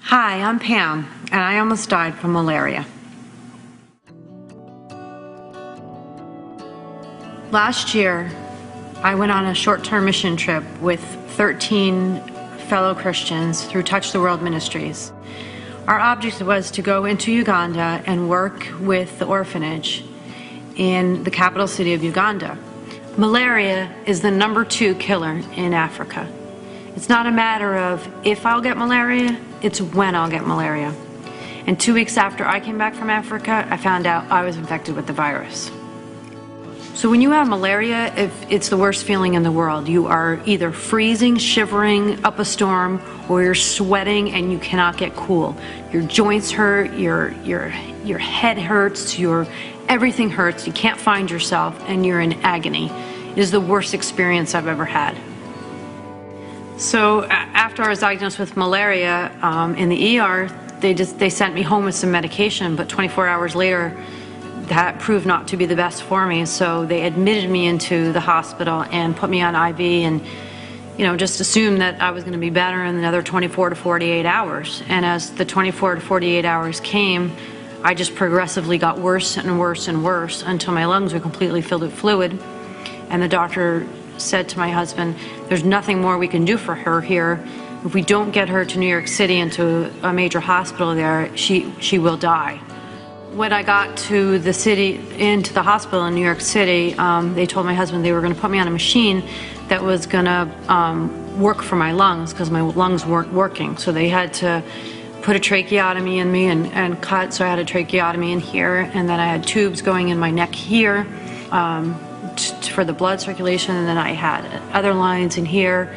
Hi, I'm Pam, and I almost died from malaria. Last year, I went on a short-term mission trip with 13 fellow Christians through Touch the World Ministries. Our objective was to go into Uganda and work with the orphanage in the capital city of Uganda. Malaria is the #2 killer in Africa. It's not a matter of if I'll get malaria, it's when I'll get malaria. And 2 weeks after I came back from Africa, I found out I was infected with the virus. So when you have malaria, it's the worst feeling in the world. You are either freezing, shivering up a storm, or you're sweating and you cannot get cool. Your joints hurt, your head hurts, everything hurts. You can't find yourself and you're in agony. It is the worst experience I've ever had. So after I was diagnosed with malaria in the ER, they sent me home with some medication, but 24 hours later, that proved not to be the best for me. So they admitted me into the hospital and put me on IV and, just assumed that I was going to be better in another 24 to 48 hours. And as the 24 to 48 hours came, I just progressively got worse and worse and worse until my lungs were completely filled with fluid. And the doctor said to my husband, there's nothing more we can do for her here. If we don't get her to New York City into a major hospital there, she will die. When I got to the city, into the hospital in New York City, they told my husband they were going to put me on a machine that was going to work for my lungs because my lungs weren't working. So they had to put a tracheotomy in me and cut, so I had a tracheotomy in here, and then I had tubes going in my neck here for the blood circulation, and then I had other lines in here,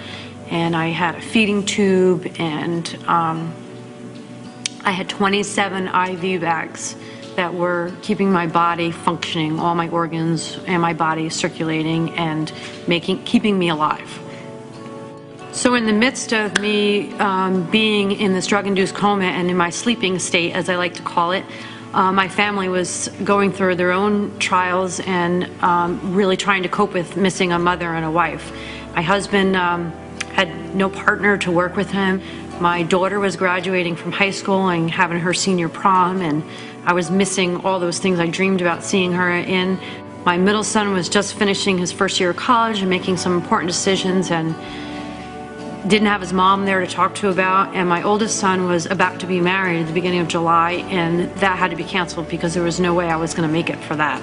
and I had a feeding tube, and I had 27 IV bags that were keeping my body functioning, all my organs and my body circulating and keeping me alive. So in the midst of me being in this drug-induced coma and in my sleeping state, as I like to call it, my family was going through their own trials and really trying to cope with missing a mother and a wife. My husband had no partner to work with him. My daughter was graduating from high school and having her senior prom, and I was missing all those things I dreamed about seeing her in. My middle son was just finishing his first year of college and making some important decisions and didn't have his mom there to talk to about, and my oldest son was about to be married at the beginning of July, and that had to be canceled because there was no way I was going to make it for that.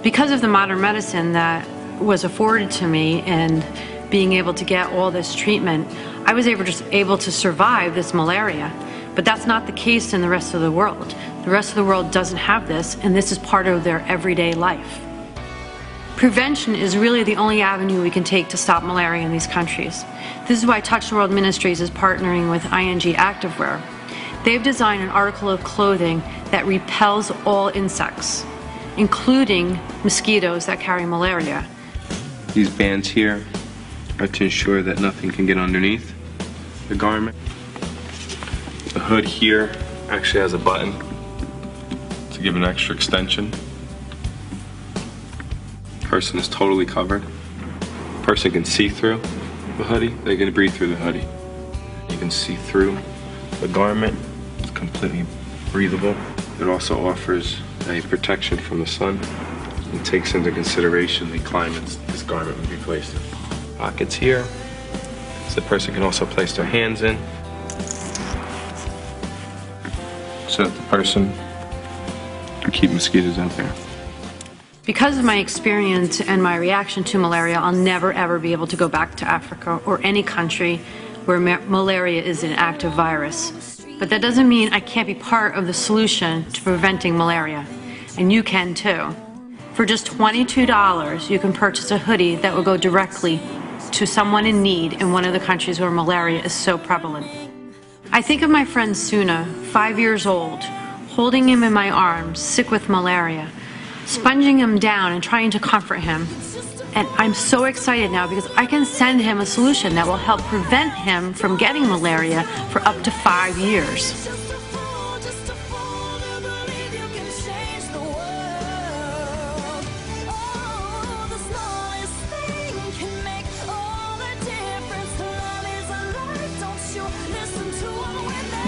Because of the modern medicine that was afforded to me and being able to get all this treatment, I was able to survive this malaria. But that's not the case in the rest of the world. The rest of the world doesn't have this, and this is part of their everyday life. Prevention is really the only avenue we can take to stop malaria in these countries. This is why Touch the World Ministries is partnering with ING Activewear. They've designed an article of clothing that repels all insects, including mosquitoes that carry malaria. These bands here are to ensure that nothing can get underneath the garment. The hood here actually has a button to give an extra extension. Person is totally covered. Person can see through the hoodie. They can breathe through the hoodie. You can see through the garment. It's completely breathable. It also offers a protection from the sun and takes into consideration the climate this garment would be placed in. Pockets here, so the person can also place their hands in, so that the person can keep mosquitoes out there. Because of my experience and my reaction to malaria, I'll never ever be able to go back to Africa or any country where malaria is an active virus. But that doesn't mean I can't be part of the solution to preventing malaria. And you can too. For just $22, you can purchase a hoodie that will go directly to someone in need in one of the countries where malaria is so prevalent. I think of my friend Suna, 5 years old, holding him in my arms, sick with malaria, sponging him down and trying to comfort him. And I'm so excited now because I can send him a solution that will help prevent him from getting malaria for up to 5 years.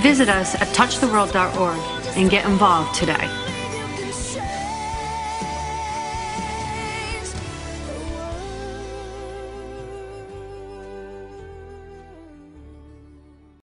Visit us at touchtheworld.org and get involved today.